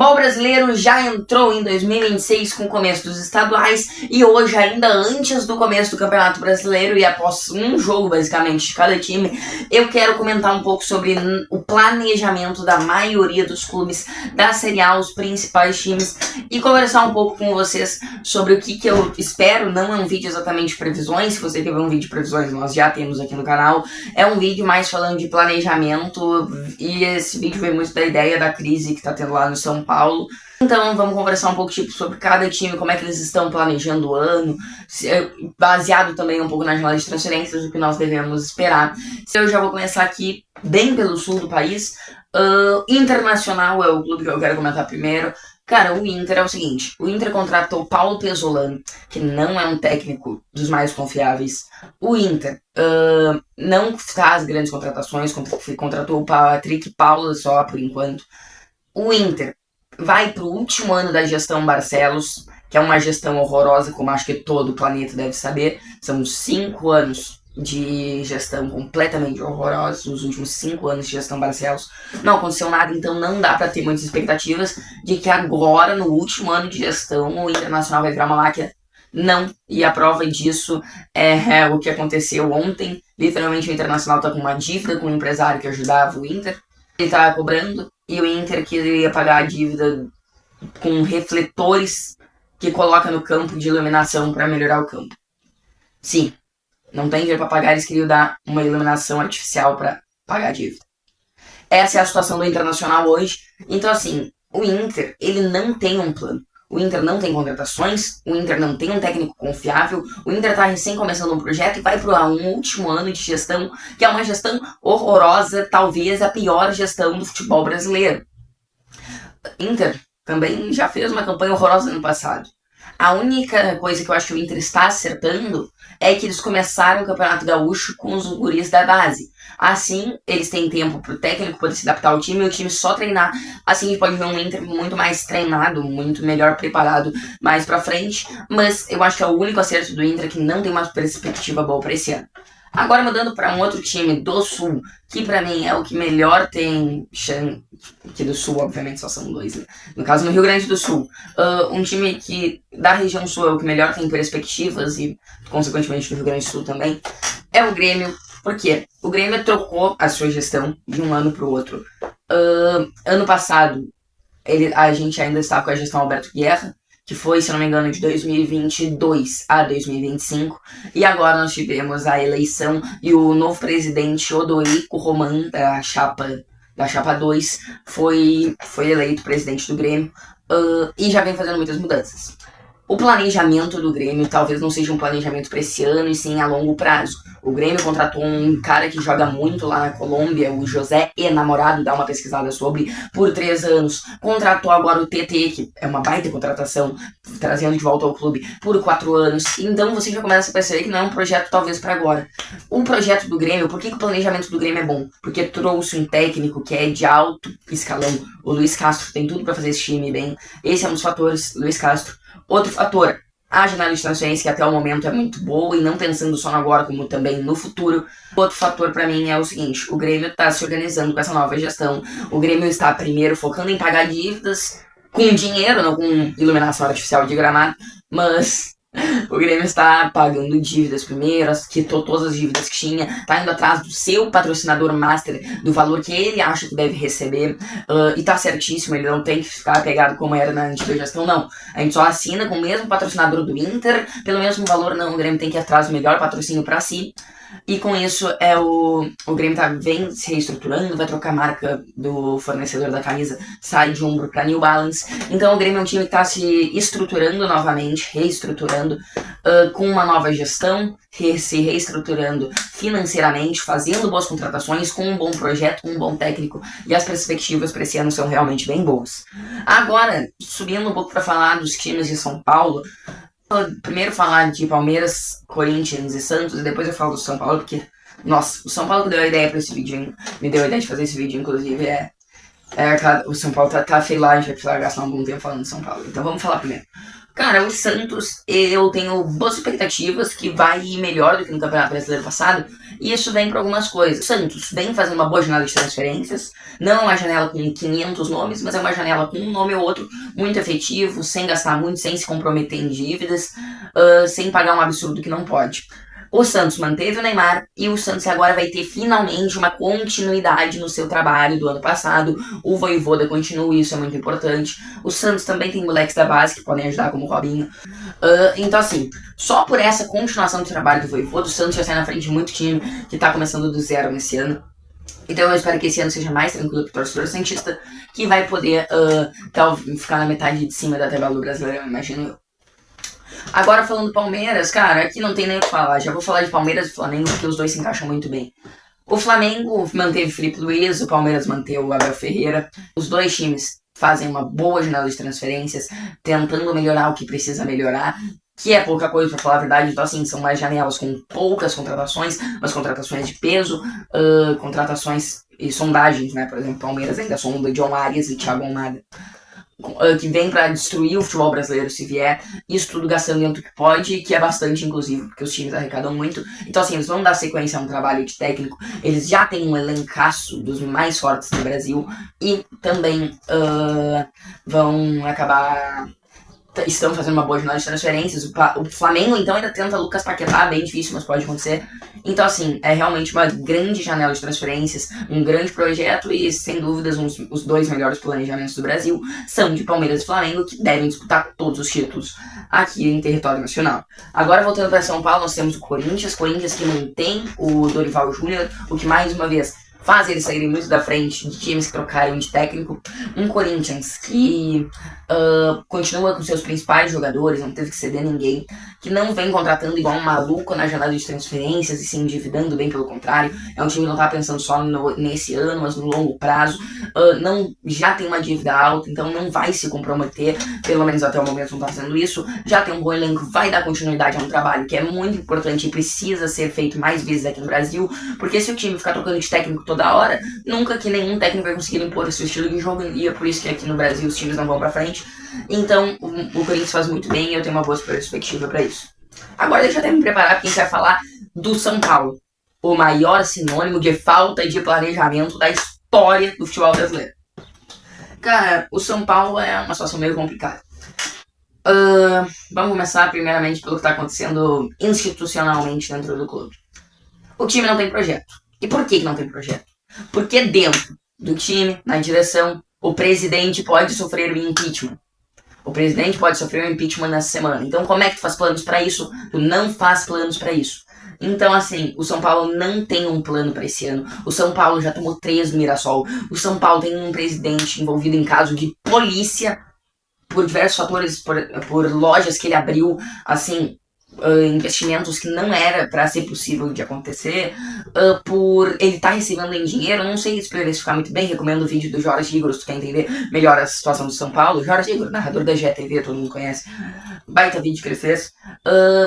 futebol brasileiro já entrou em 2026 com o começo dos estaduais e hoje, ainda antes do começo do Campeonato Brasileiro e após um jogo basicamente de cada time, eu quero comentar um pouco sobre o planejamento da maioria dos clubes da Série A, os principais times, e conversar um pouco com vocês sobre o que eu espero. Não é um vídeo exatamente de previsões, se você quer ver um vídeo de previsões nós já temos aqui no canal, é um vídeo mais falando de planejamento, e esse vídeo vem muito da ideia da crise que está tendo lá no São Paulo. Então vamos conversar um pouco sobre cada time, como é que eles estão planejando o ano, baseado também um pouco na janela de transferências, o que nós devemos esperar. Eu já vou começar aqui bem pelo sul do país. Internacional é o clube que eu quero comentar primeiro. Cara, o Inter é o seguinte, o Inter contratou Paulo Pesolano, que não é um técnico dos mais confiáveis. O Inter não faz grandes contratações, contratou o Patrick Paula só por enquanto. O Inter vai pro último ano da gestão Barcelos, que é uma gestão horrorosa, como acho que todo o planeta deve saber. São 5 anos de gestão completamente horrorosa, os últimos 5 anos de gestão Barcelos. Não aconteceu nada, então não dá pra ter muitas expectativas de que agora, no último ano de gestão, o Internacional vai virar uma máquina. Não, e a prova disso é o que aconteceu ontem. Literalmente o Internacional tá com uma dívida com o empresário que ajudava o Inter. Ele tá cobrando, e o Inter queria pagar a dívida com refletores que coloca no campo de iluminação para melhorar o campo. Sim, não tem dinheiro para pagar, eles queriam dar uma iluminação artificial para pagar a dívida. Essa é a situação do Internacional hoje. Então assim, o Inter, ele não tem um plano. O Inter não tem contratações, o Inter não tem um técnico confiável, o Inter tá recém começando um projeto e vai para um último ano de gestão, que é uma gestão horrorosa, talvez a pior gestão do futebol brasileiro. Inter também já fez uma campanha horrorosa no passado. A única coisa que eu acho que o Inter está acertando é que eles começaram o Campeonato Gaúcho com os guris da base. Assim, eles têm tempo pro técnico poder se adaptar ao time e o time só treinar. Assim, a gente pode ver um Inter muito mais treinado, muito melhor preparado mais pra frente. Mas eu acho que é o único acerto do Inter que não tem uma perspectiva boa pra esse ano. Agora mudando para um outro time do Sul, que pra mim é o que melhor tem chance, que do Sul obviamente só são dois, né? No caso no Rio Grande do Sul, um time que da região Sul é o que melhor tem perspectivas e consequentemente no Rio Grande do Sul também, é o Grêmio. Por quê? O Grêmio trocou a sua gestão de um ano pro outro. Ano passado a gente ainda estava com a gestão Alberto Guerra, que foi, se não me engano, de 2022 a 2025, e agora nós tivemos a eleição e o novo presidente Odorico Roman, da chapa 2, foi eleito presidente do Grêmio, e já vem fazendo muitas mudanças. O planejamento do Grêmio talvez não seja um planejamento para esse ano, e sim a longo prazo. O Grêmio contratou um cara que joga muito lá na Colômbia, o José Enamorado, dá uma pesquisada sobre, por 3 anos. Contratou agora o TT, que é uma baita contratação, trazendo de volta ao clube, por 4 anos. Então você já começa a perceber que não é um projeto talvez para agora. O projeto do Grêmio, por que o planejamento do Grêmio é bom? Porque trouxe um técnico que é de alto escalão. O Luiz Castro tem tudo para fazer esse time bem. Esse é um dos fatores, Luiz Castro. Outro fator, a janela de transferência, que até o momento é muito boa, e não pensando só no agora, como também no futuro. Outro fator pra mim é o seguinte, o Grêmio tá se organizando com essa nova gestão. O Grêmio está primeiro focando em pagar dívidas com dinheiro, não com iluminação artificial de gramado, mas o Grêmio está pagando dívidas primeiro, quitou todas as dívidas que tinha, tá indo atrás do seu patrocinador master, do valor que ele acha que deve receber, e tá certíssimo, ele não tem que ficar pegado como era na antiga gestão, não. A gente só assina com o mesmo patrocinador do Inter, pelo mesmo valor, não. O Grêmio tem que ir atrás do melhor patrocínio pra si. E com isso o Grêmio vem se reestruturando, vai trocar a marca do fornecedor da camisa, sai de Umbro para New Balance. Então o Grêmio é um time que está se estruturando novamente, reestruturando, com uma nova gestão, se reestruturando financeiramente, fazendo boas contratações, com um bom projeto, com um bom técnico, e as perspectivas para esse ano são realmente bem boas. Agora, subindo um pouco para falar dos times de São Paulo, primeiro falar de Palmeiras, Corinthians e Santos, e depois eu falo do São Paulo, porque, nossa, o São Paulo que deu a ideia pra esse vídeo, me deu a ideia de fazer esse vídeo, inclusive, o São Paulo tá feio lá, a gente vai precisar gastar um bom tempo falando de São Paulo. Então vamos falar primeiro. Cara, o Santos, eu tenho boas expectativas que vai ir melhor do que no Campeonato Brasileiro passado, e isso vem por algumas coisas. O Santos vem fazendo uma boa janela de transferências, não é uma janela com 500 nomes, mas é uma janela com um nome ou outro muito efetivo, sem gastar muito, sem se comprometer em dívidas, sem pagar um absurdo que não pode. O Santos manteve o Neymar e o Santos agora vai ter finalmente uma continuidade no seu trabalho do ano passado. O Vojvoda continua, isso é muito importante. O Santos também tem moleques da base que podem ajudar, como o Robinho. Então, assim, só por essa continuação do trabalho do Vojvoda, o Santos já sai na frente de muito time que tá começando do zero nesse ano. Então eu espero que esse ano seja mais tranquilo pro torcedor santista, que vai poder ficar na metade de cima da tabela do Brasileirão, imagino eu. Agora falando do Palmeiras, cara, aqui não tem nem o que falar. Já vou falar de Palmeiras e Flamengo, porque os dois se encaixam muito bem. O Flamengo manteve Felipe Luiz, o Palmeiras manteve o Abel Ferreira. Os dois times fazem uma boa janela de transferências, tentando melhorar o que precisa melhorar, que é pouca coisa, pra falar a verdade. Então, assim, são mais janelas com poucas contratações, mas contratações de peso, contratações e sondagens, né? Por exemplo, Palmeiras ainda sonda John Arias e Thiago Almada, que vem pra destruir o futebol brasileiro se vier, isso tudo gastando dentro do que pode, que é bastante, inclusive, porque os times arrecadam muito. Então, assim, eles vão dar sequência a um trabalho de técnico, eles já têm um elencaço dos mais fortes do Brasil, e também vão acabar... estão fazendo uma boa janela de transferências. O Flamengo, então, ainda tenta Lucas Paquetá, bem difícil, mas pode acontecer. Então, assim, é realmente uma grande janela de transferências, um grande projeto e, sem dúvidas, os dois melhores planejamentos do Brasil são de Palmeiras e Flamengo, que devem disputar todos os títulos aqui em território nacional. Agora, voltando para São Paulo, nós temos o Corinthians que mantém o Dorival Júnior, o que, mais uma vez, faz eles saírem muito da frente de times que trocaram de técnico. Um Corinthians que continua com seus principais jogadores, não teve que ceder ninguém, que não vem contratando igual um maluco na janela de transferências e se endividando, bem pelo contrário. É um time que não tá pensando só nesse ano, mas no longo prazo. Já tem uma dívida alta, então não vai se comprometer, pelo menos até o momento não tá fazendo isso. Já tem um bom elenco, vai dar continuidade a um trabalho que é muito importante e precisa ser feito mais vezes aqui no Brasil, porque se o time ficar trocando de técnico toda hora, nunca que nenhum técnico vai conseguir impor o seu estilo de jogo, e é por isso que aqui no Brasil os times não vão pra frente. Então o Corinthians faz muito bem e eu tenho uma boa perspectiva pra isso. Agora deixa eu até me preparar, porque a gente vai falar do São Paulo, o maior sinônimo de falta de planejamento da história do futebol brasileiro. Cara, o São Paulo é uma situação meio complicada. Vamos começar primeiramente pelo que está acontecendo institucionalmente dentro do clube. O time não tem projeto. E por que não tem projeto? Porque dentro do time, na direção, o presidente pode sofrer o impeachment. O presidente pode sofrer um impeachment nessa semana. Então como é que tu faz planos pra isso? Tu não faz planos pra isso. Então, assim, o São Paulo não tem um plano pra esse ano. O São Paulo já tomou 3 no Mirassol. O São Paulo tem um presidente envolvido em caso de polícia por diversos fatores, por lojas que ele abriu, assim, investimentos que não era pra ser possível de acontecer, por ele tá recebendo em dinheiro. Não sei especificar muito bem, recomendo o vídeo do Jorge Igor se tu quer entender melhor a situação do São Paulo. Jorge Igor, narrador da GTV, todo mundo conhece, baita vídeo que ele fez.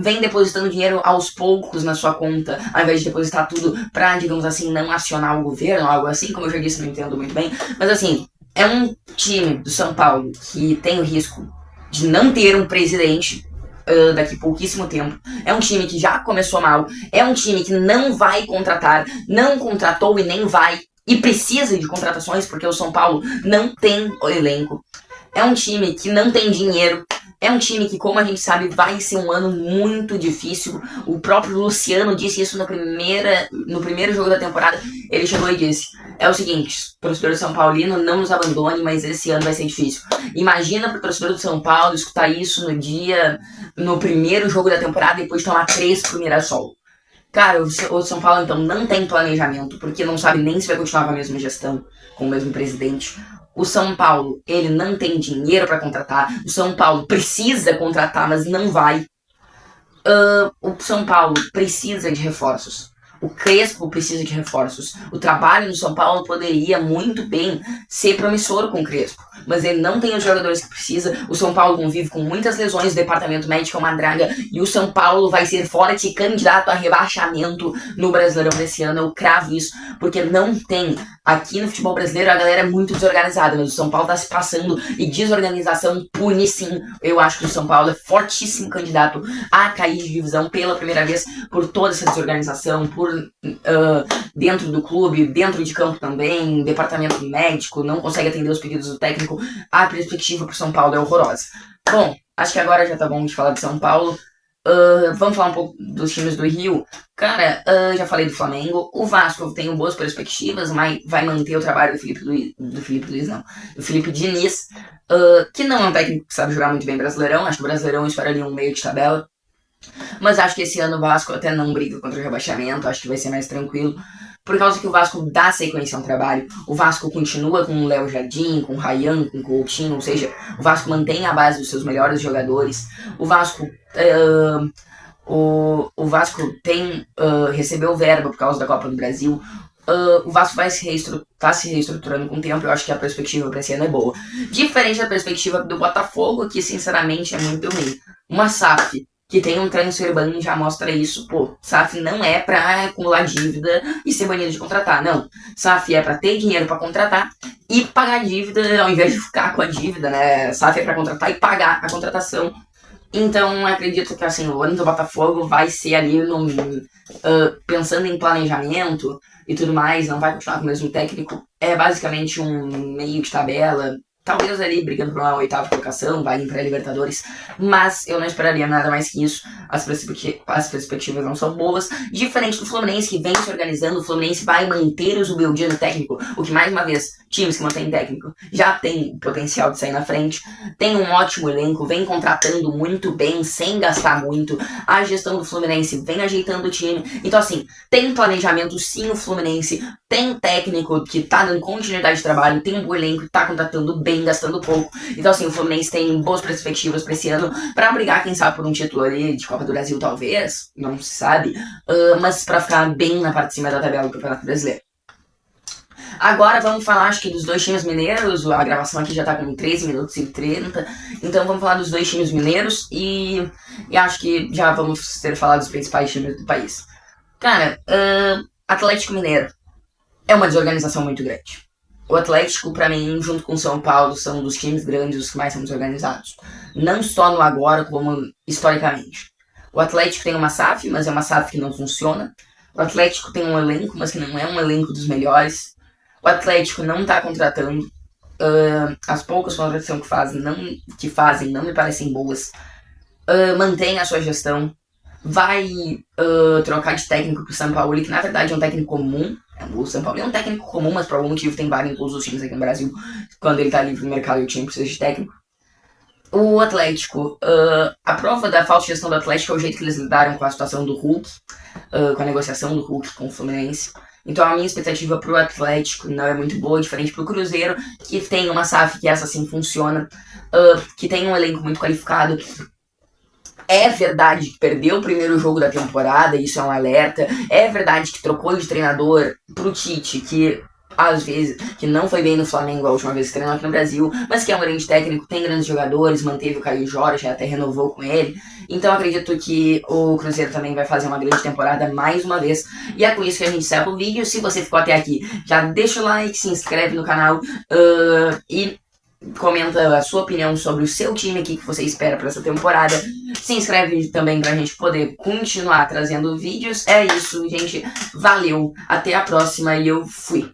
Vem depositando dinheiro aos poucos na sua conta, ao invés de depositar tudo pra, digamos assim, não acionar o governo, algo assim. Como eu já disse, não entendo muito bem, mas assim, é um time do São Paulo que tem o risco de não ter um presidente daqui a pouquíssimo tempo. É um time que já começou mal. É um time que não vai contratar, não contratou e nem vai, e precisa de contratações porque o São Paulo não tem o elenco. É um time que não tem dinheiro. É um time que, como a gente sabe, vai ser um ano muito difícil. O próprio Luciano disse isso no primeiro jogo da temporada. Ele chegou e disse: é o seguinte, torcedor do São Paulino, não nos abandone, mas esse ano vai ser difícil. Imagina pro torcedor do São Paulo escutar isso no primeiro jogo da temporada, depois de tomar 3 pro Mirassol. Cara, o São Paulo então não tem planejamento, porque não sabe nem se vai continuar com a mesma gestão, com o mesmo presidente. O São Paulo, ele não tem dinheiro pra contratar. O São Paulo precisa contratar, mas não vai. O São Paulo precisa de reforços. O Crespo precisa de reforços. O trabalho no São Paulo poderia muito bem ser promissor com o Crespo, mas ele não tem os jogadores que precisa. O São Paulo convive com muitas lesões, o departamento médico é uma draga, e o São Paulo vai ser forte candidato a rebaixamento no Brasileirão desse ano. Eu cravo isso, porque não tem. Aqui no futebol brasileiro a galera é muito desorganizada, mas o São Paulo tá se passando, e desorganização pune sim. Eu acho que o São Paulo é fortíssimo candidato a cair de divisão pela primeira vez, por toda essa desorganização, por dentro do clube, dentro de campo também, departamento médico, não consegue atender os pedidos do técnico. A perspectiva pro São Paulo é horrorosa. Bom, acho que agora já tá bom de falar de São Paulo. Vamos falar um pouco dos times do Rio. Cara, já falei do Flamengo. O Vasco tem boas perspectivas, mas vai manter o trabalho do Felipe Diniz, que não é um técnico que sabe jogar muito bem Brasileirão. Acho que o Brasileirão espera ali um meio de tabela. Mas acho que esse ano o Vasco até não briga contra o rebaixamento. Acho que vai ser mais tranquilo, por causa que o Vasco dá sequência ao trabalho. O Vasco continua com o Léo Jardim, com o Ryan, com o Coutinho, ou seja, o Vasco mantém a base dos seus melhores jogadores. O Vasco recebeu verba por causa da Copa do Brasil. O Vasco tá se reestruturando com o tempo. Eu acho que a perspectiva para esse ano é boa. Diferente da perspectiva do Botafogo, que sinceramente é muito ruim. Uma SAF que tem um transfer ban já mostra isso. Pô, SAF não é pra acumular dívida e ser banido de contratar, não. SAF é pra ter dinheiro pra contratar e pagar a dívida ao invés de ficar com a dívida, né? SAF é pra contratar e pagar a contratação. Então, acredito que assim, o ano do Botafogo vai ser ali pensando em planejamento e tudo mais, não vai continuar com o mesmo técnico. É basicamente um meio de tabela. Talvez ali brigando por uma 8ª colocação, vai ir pra Libertadores, mas eu não esperaria nada mais que isso. As perspectivas não são boas. Diferente do Fluminense, que vem se organizando, o Fluminense vai manter o Zubeldia no técnico, o que, mais uma vez, times que mantêm técnico já tem potencial de sair na frente. Tem um ótimo elenco, vem contratando muito bem, sem gastar muito. A gestão do Fluminense vem ajeitando o time. Então, assim, tem planejamento sim o Fluminense, tem técnico que tá dando continuidade de trabalho, tem um bom elenco, tá contratando bem, gastando pouco. Então, assim, o Fluminense tem boas perspectivas pra esse ano, pra brigar, quem sabe, por um título ali de Copa do Brasil, talvez, não se sabe, mas pra ficar bem na parte de cima da tabela do Campeonato Brasileiro. Agora vamos falar, acho que dos dois times mineiros. A gravação aqui já tá com 13 minutos e 30, então vamos falar dos dois times mineiros e acho que já vamos ter falado dos principais times do país. Cara, Atlético Mineiro é uma desorganização muito grande. O Atlético, pra mim, junto com o São Paulo, são dos times grandes os que mais são desorganizados. Não só no agora, como historicamente. O Atlético tem uma SAF, mas é uma SAF que não funciona. O Atlético tem um elenco, mas que não é um elenco dos melhores. O Atlético não tá contratando. As poucas contratações que fazem não me parecem boas. Mantém a sua gestão. Vai trocar de técnico pro São Paulo, que na verdade é um técnico comum. O São Paulo é um técnico comum, mas por algum motivo tem vários em todos os times aqui no Brasil. Quando ele tá livre no mercado e o time precisa de técnico. O Atlético, a prova da falta de gestão do Atlético é o jeito que eles lidaram com a situação do Hulk, com a negociação do Hulk com o Fluminense. Então a minha expectativa pro Atlético não é muito boa, diferente pro Cruzeiro, que tem uma SAF que essa sim funciona, que tem um elenco muito qualificado. É verdade que perdeu o primeiro jogo da temporada, isso é um alerta. É verdade que trocou de treinador pro Tite, que às vezes, que não foi bem no Flamengo a última vez que treinou aqui no Brasil, mas que é um grande técnico, tem grandes jogadores, manteve o Caio Jorge, até renovou com ele. Então acredito que o Cruzeiro também vai fazer uma grande temporada mais uma vez. E é com isso que a gente encerra o vídeo. Se você ficou até aqui, já deixa o like, se inscreve no canal e comenta a sua opinião sobre o seu time aqui que você espera para essa temporada. Se inscreve também pra gente poder continuar trazendo vídeos. É isso, gente. Valeu. Até a próxima e eu fui.